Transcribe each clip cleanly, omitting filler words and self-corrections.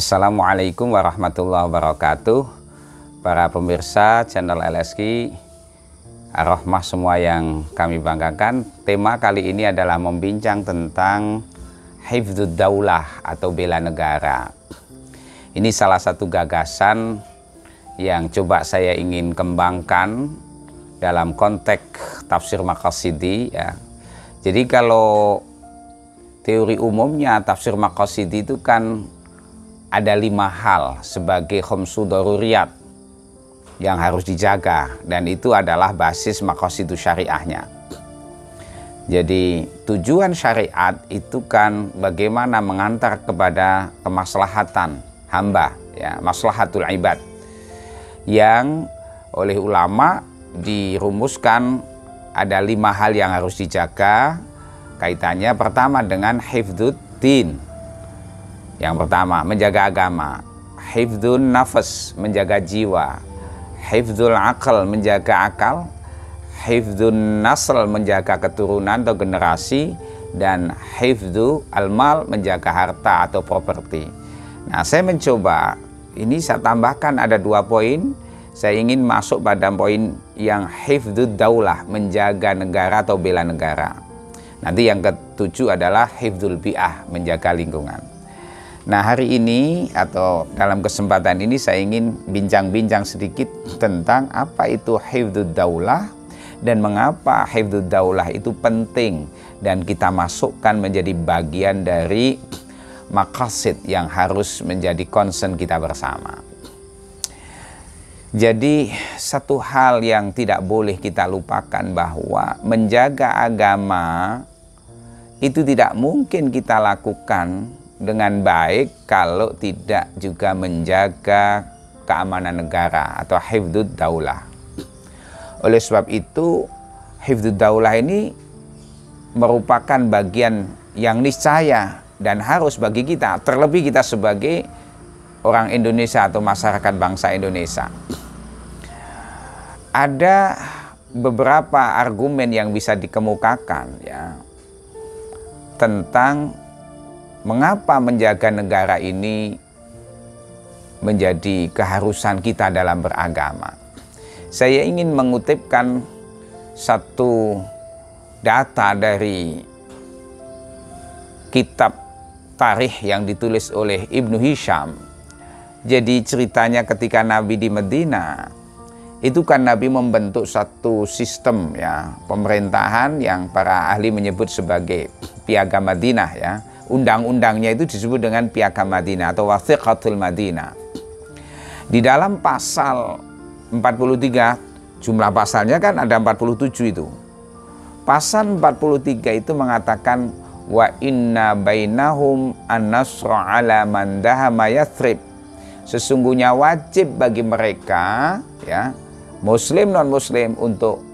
Assalamualaikum warahmatullahi wabarakatuh. Para pemirsa channel LSQ Ar-Rahmah semua yang kami banggakan, tema kali ini adalah membincang tentang Hifdzud Daulah atau bela negara. Ini salah satu gagasan yang coba saya ingin kembangkan dalam konteks tafsir Maqasidi ya. Jadi kalau teori umumnya tafsir Maqasidi itu kan ada 5 hal sebagai khamsu daruriyat yang harus dijaga, dan itu adalah basis maqasidu syariahnya. Jadi tujuan syariat itu kan bagaimana mengantar kepada kemaslahatan hamba ya, maslahatul ibad, yang oleh ulama dirumuskan ada 5 hal yang harus dijaga. Kaitannya pertama dengan hifdzud din. Yang pertama, menjaga agama. Hifdzun nafas, menjaga jiwa. Hifdzul akal, menjaga akal. Hifdzun nasl, menjaga keturunan atau generasi. Dan hifdzu almal, menjaga harta atau properti. Nah, saya mencoba, ini saya tambahkan ada 2 poin. Saya ingin masuk pada poin yang hifdzud daulah, menjaga negara atau bela negara. Nanti yang ke-7 adalah hifdzul bi'ah, menjaga lingkungan. Nah, hari ini atau dalam kesempatan ini saya ingin bincang-bincang sedikit tentang apa itu hifdzud daulah dan mengapa hifdzud daulah itu penting dan kita masukkan menjadi bagian dari maqasid yang harus menjadi concern kita bersama. Jadi satu hal yang tidak boleh kita lupakan bahwa menjaga agama itu tidak mungkin kita lakukan dengan baik kalau tidak juga menjaga keamanan negara atau hifdzud daulah. Oleh sebab itu, hifdzud daulah ini merupakan bagian yang niscaya dan harus bagi kita, terlebih kita sebagai orang Indonesia atau masyarakat bangsa Indonesia. Ada beberapa argumen yang bisa dikemukakan ya tentang mengapa menjaga negara ini menjadi keharusan kita dalam beragama. Saya ingin mengutipkan satu data dari kitab tarikh yang ditulis oleh Ibnu Hisham. Jadi ceritanya ketika Nabi di Madinah, itu kan Nabi membentuk satu sistem ya, pemerintahan yang para ahli menyebut sebagai Piagam Madinah ya. Undang-undangnya itu disebut dengan Piagam Madinah atau Wathiqatul Madinah. Di dalam pasal 43, jumlah pasalnya kan ada 47 itu. Pasal 43 itu mengatakan wa inna bainahum an-nasra ala man dahama Yathrib. Sesungguhnya wajib bagi mereka ya, muslim non muslim, untuk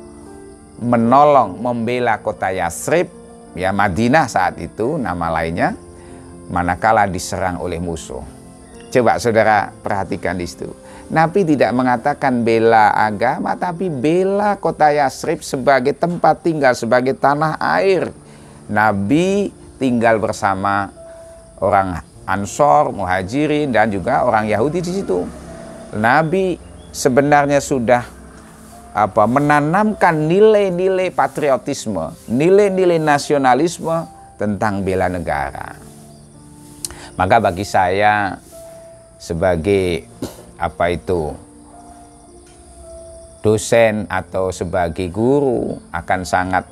menolong membela kota Yathrib ya, Madinah saat itu nama lainnya, manakala diserang oleh musuh. Coba saudara perhatikan di situ. Nabi tidak mengatakan bela agama, tapi bela kota Yathrib sebagai tempat tinggal, sebagai tanah air. Nabi tinggal bersama orang Ansor, Muhajirin, dan juga orang Yahudi di situ. Nabi sebenarnya sudah menanamkan nilai-nilai patriotisme, nilai-nilai nasionalisme tentang bela negara. Maka bagi saya sebagai dosen atau sebagai guru akan sangat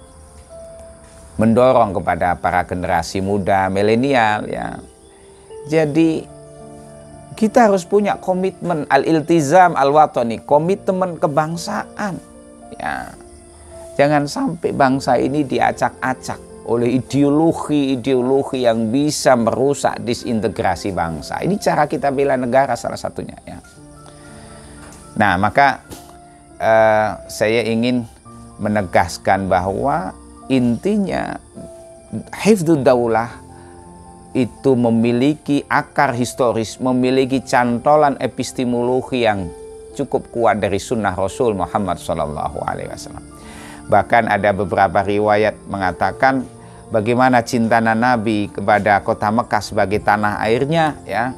mendorong kepada para generasi muda milenial ya. Jadi kita harus punya komitmen al-iltizam al-watani, komitmen kebangsaan. Ya. Jangan sampai bangsa ini diacak-acak oleh ideologi-ideologi yang bisa merusak disintegrasi bangsa. Ini cara kita bela negara salah satunya ya. Nah, maka saya ingin menegaskan bahwa intinya hifdzud daulah itu memiliki akar historis, memiliki cantolan epistemologi yang cukup kuat dari sunnah Rasul Muhammad SAW. Bahkan ada beberapa riwayat mengatakan bagaimana cinta Nabi kepada kota Mekah sebagai tanah airnya ya.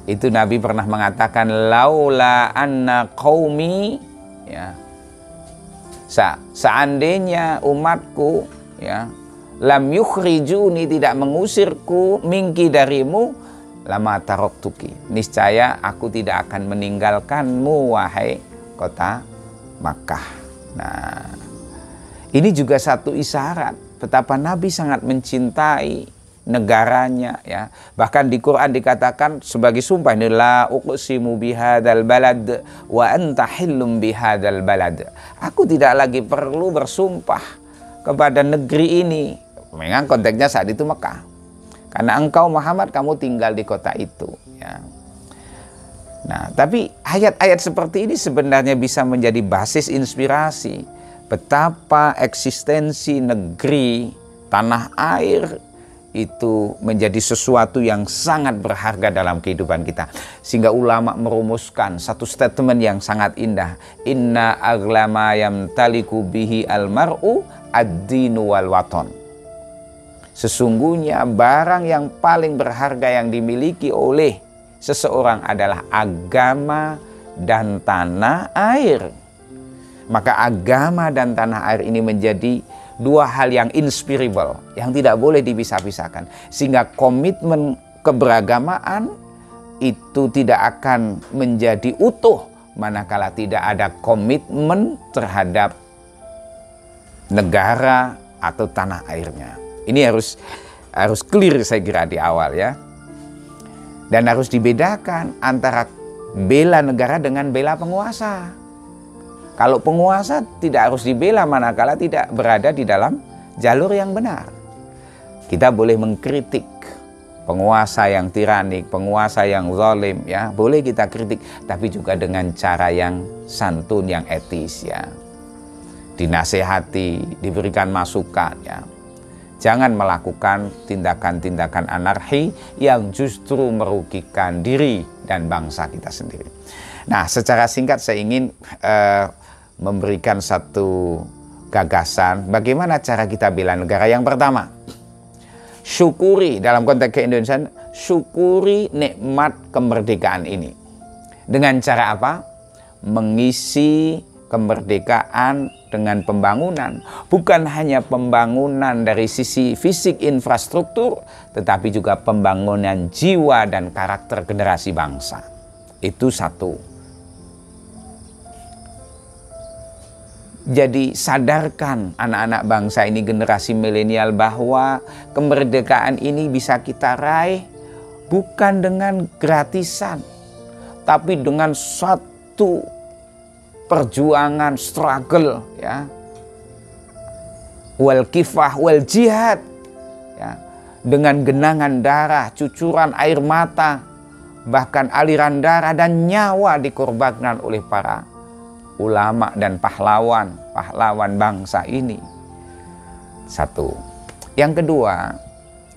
Itu Nabi pernah mengatakan, laula anna qaumi, ya, seandainya umatku, ya, lam yukhrijuni, tidak mengusirku, mingki darimu, lama taraktuki, niscaya aku tidak akan meninggalkanmu wahai kota Makkah. Nah, ini juga satu isyarat betapa Nabi sangat mencintai negaranya, ya. Bahkan di Quran dikatakan sebagai sumpah, la uqsimu bihadzal balad wa anta hillum bihadzal balad. Aku tidak lagi perlu bersumpah kepada negeri ini. Memang konteksnya saat itu Mekah. Karena engkau Muhammad, kamu tinggal di kota itu, ya. Nah, tapi ayat-ayat seperti ini sebenarnya bisa menjadi basis inspirasi betapa eksistensi negeri tanah air itu menjadi sesuatu yang sangat berharga dalam kehidupan kita. Sehingga ulama merumuskan satu statement yang sangat indah. Inna aglama yamtaliku bihi almar'u ad-dinu wal waton. Sesungguhnya barang yang paling berharga yang dimiliki oleh seseorang adalah agama dan tanah air. Maka agama dan tanah air ini menjadi dua hal yang inspirable, yang tidak boleh dipisah-pisahkan. Sehingga komitmen keberagamaan itu tidak akan menjadi utuh manakala tidak ada komitmen terhadap negara atau tanah airnya. Ini harus clear saya kira di awal, ya. Dan harus dibedakan antara bela negara dengan bela penguasa. Kalau penguasa tidak harus dibela manakala tidak berada di dalam jalur yang benar. Kita boleh mengkritik penguasa yang tiranik, penguasa yang zalim, ya, boleh kita kritik, tapi juga dengan cara yang santun, yang etis, ya. Dinasehati, diberikan masukan, ya. Jangan melakukan tindakan-tindakan anarki yang justru merugikan diri dan bangsa kita sendiri. Nah, secara singkat saya ingin memberikan satu gagasan bagaimana cara kita bela negara. Yang pertama, syukuri, dalam konteks ke-Indonesiaan, syukuri nikmat kemerdekaan ini. Dengan cara apa? Mengisi kemerdekaan dengan pembangunan. Bukan hanya pembangunan dari sisi fisik infrastruktur, tetapi juga pembangunan jiwa dan karakter generasi bangsa. Itu satu. Jadi sadarkan anak-anak bangsa ini, generasi milenial, bahwa kemerdekaan ini bisa kita raih bukan dengan gratisan, tapi dengan satu perjuangan, struggle, ya. Wal kifah wal jihad, ya. Dengan genangan darah, cucuran air mata, bahkan aliran darah dan nyawa dikorbankan oleh para ulama dan pahlawan bangsa ini. Satu. Yang kedua,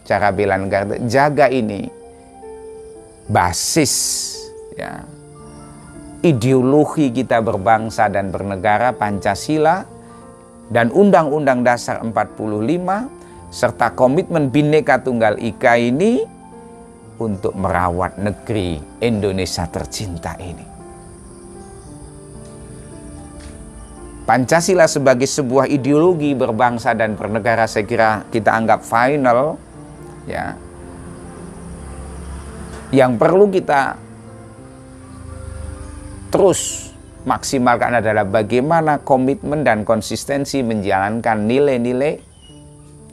cara bela negara, jaga ini basis, ya, ideologi kita berbangsa dan bernegara, Pancasila dan Undang-Undang Dasar 45 serta komitmen Bhinneka Tunggal Ika ini untuk merawat negeri Indonesia tercinta ini. Pancasila sebagai sebuah ideologi berbangsa dan bernegara saya kira kita anggap final, ya. Yang perlu kita terus maksimalkan adalah bagaimana komitmen dan konsistensi menjalankan nilai-nilai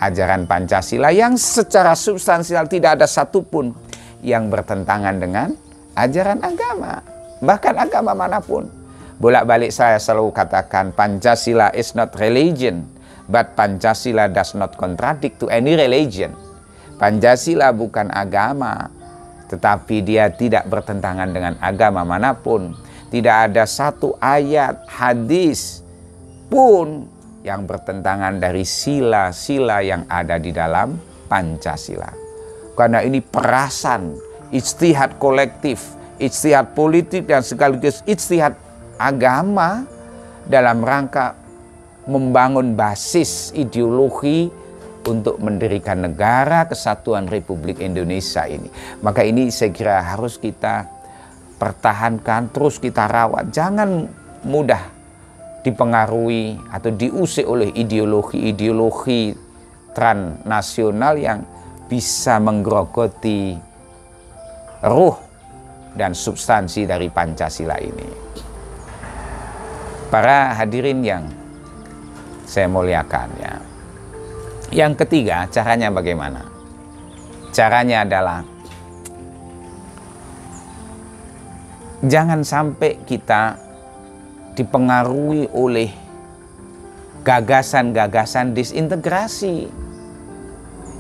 ajaran Pancasila yang secara substansial tidak ada satupun yang bertentangan dengan ajaran agama, bahkan agama manapun. Bolak-balik saya selalu katakan, Pancasila is not religion, but Pancasila does not contradict to any religion. Pancasila bukan agama, tetapi dia tidak bertentangan dengan agama manapun. Tidak ada satu ayat hadis pun yang bertentangan dari sila-sila yang ada di dalam Pancasila. Karena ini perasan, ijtihad kolektif, ijtihad politik dan sekaligus ijtihad agama dalam rangka membangun basis ideologi untuk mendirikan negara kesatuan Republik Indonesia ini. Maka ini saya kira harus kita pertahankan, terus kita rawat. Jangan mudah dipengaruhi atau diusik oleh ideologi-ideologi transnasional yang bisa menggerogoti ruh dan substansi dari Pancasila ini. Para hadirin yang saya muliakan, ya. Yang ketiga, caranya bagaimana? Caranya adalah jangan sampai kita dipengaruhi oleh gagasan-gagasan disintegrasi.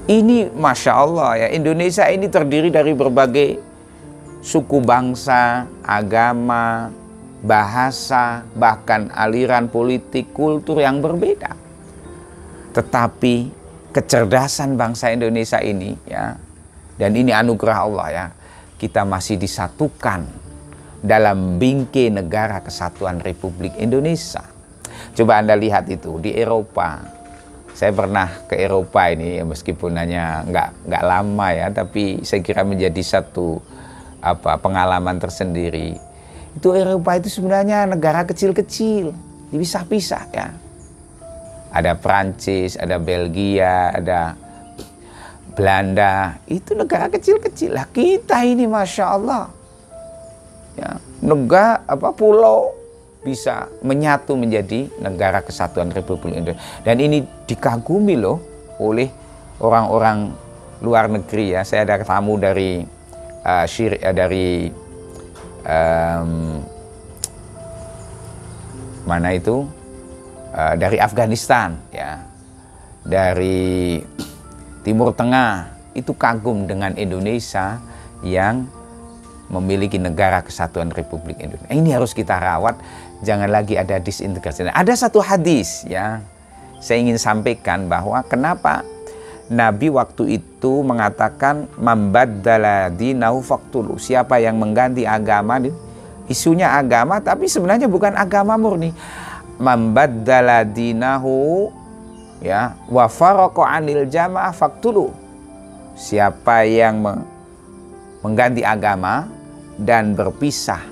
Ini Masya Allah ya, Indonesia ini terdiri dari berbagai suku bangsa, agama, bahasa, bahkan aliran politik, kultur yang berbeda. Tetapi kecerdasan bangsa Indonesia ini, ya, dan ini anugerah Allah, ya, kita masih disatukan dalam bingkai negara kesatuan Republik Indonesia. Coba Anda lihat itu di Eropa. Saya pernah ke Eropa ini, ya, meskipun hanya nggak lama ya, tapi saya kira menjadi satu pengalaman tersendiri. Itu Eropa itu sebenarnya negara kecil-kecil, dipisah-pisah, ya. Ada Prancis, ada Belgia, ada Belanda. Itu negara kecil-kecil. Lah kita ini Masya Allah, ya, negara pulau bisa menyatu menjadi negara kesatuan Republik Indonesia. Dan ini dikagumi loh oleh orang-orang luar negeri, ya. Saya ada tamu dari mana itu? Dari Afghanistan, ya, dari Timur Tengah, itu kagum dengan Indonesia yang memiliki negara kesatuan Republik Indonesia. Ini harus kita rawat, jangan lagi ada disintegrasi. Ada satu hadis, ya, saya ingin sampaikan bahwa kenapa Nabi waktu itu mengatakan mambaddala dinahu faqtulu, siapa yang mengganti agama, isunya agama tapi sebenarnya bukan agama murni. Mambaddala dinahu, ya, wa faraqa anil jamaah faqtulu, siapa yang mengganti agama dan berpisah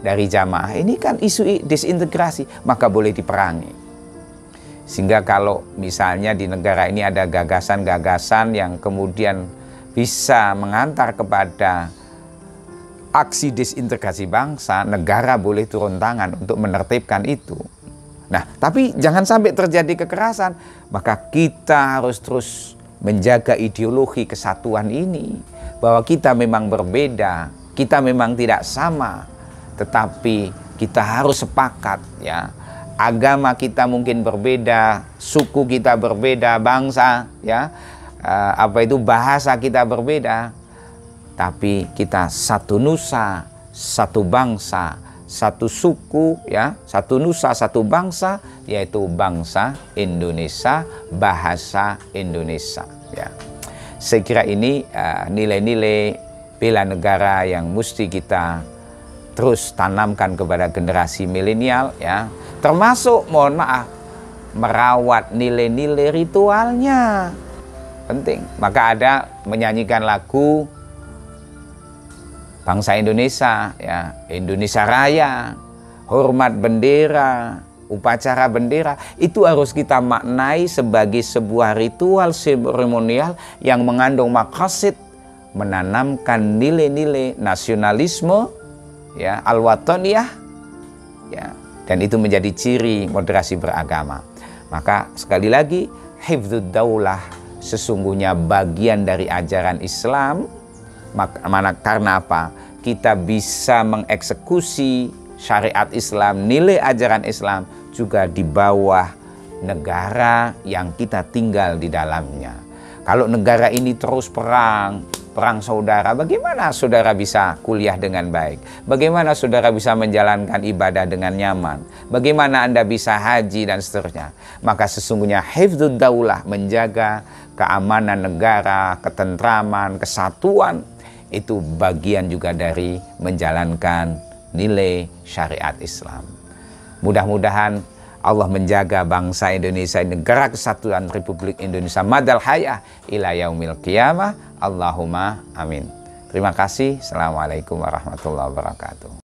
dari jamaah, ini kan isu disintegrasi, maka boleh diperangi. Sehingga kalau misalnya di negara ini ada gagasan-gagasan yang kemudian bisa mengantar kepada aksi disintegrasi bangsa, negara boleh turun tangan untuk menertibkan itu. Nah, tapi jangan sampai terjadi kekerasan, maka kita harus terus menjaga ideologi kesatuan ini, bahwa kita memang berbeda, kita memang tidak sama, tetapi kita harus sepakat, ya. Agama kita mungkin berbeda, suku kita berbeda, bangsa, ya, bahasa kita berbeda, tapi kita satu nusa, satu bangsa, satu suku, ya, satu nusa, satu bangsa, yaitu bangsa Indonesia, bahasa Indonesia, ya. Saya kira ini nilai-nilai bela negara yang mesti kita terus tanamkan kepada generasi milenial, ya. Termasuk, mohon maaf, merawat nilai-nilai ritualnya. Penting. Maka ada menyanyikan lagu bangsa Indonesia, ya, Indonesia Raya, hormat bendera, upacara bendera, itu harus kita maknai sebagai sebuah ritual seremonial yang mengandung maqasid menanamkan nilai-nilai nasionalisme, ya, al-wataniyah, ya, dan itu menjadi ciri moderasi beragama. Maka sekali lagi, hifdzud daulah sesungguhnya bagian dari ajaran Islam. Karena apa? Kita bisa mengeksekusi syariat Islam, nilai ajaran Islam juga di bawah negara yang kita tinggal di dalamnya. Kalau negara ini terus perang saudara, bagaimana saudara bisa kuliah dengan baik? Bagaimana saudara bisa menjalankan ibadah dengan nyaman? Bagaimana Anda bisa haji dan seterusnya? Maka sesungguhnya hifdzud daulah, menjaga keamanan negara, ketentraman, kesatuan, itu bagian juga dari menjalankan nilai syariat Islam. Mudah-mudahan Allah menjaga bangsa Indonesia, negara kesatuan Republik Indonesia madal hayah ila yaumil qiyamah. Allahumma amin. Terima kasih. Assalamualaikum warahmatullahi wabarakatuh.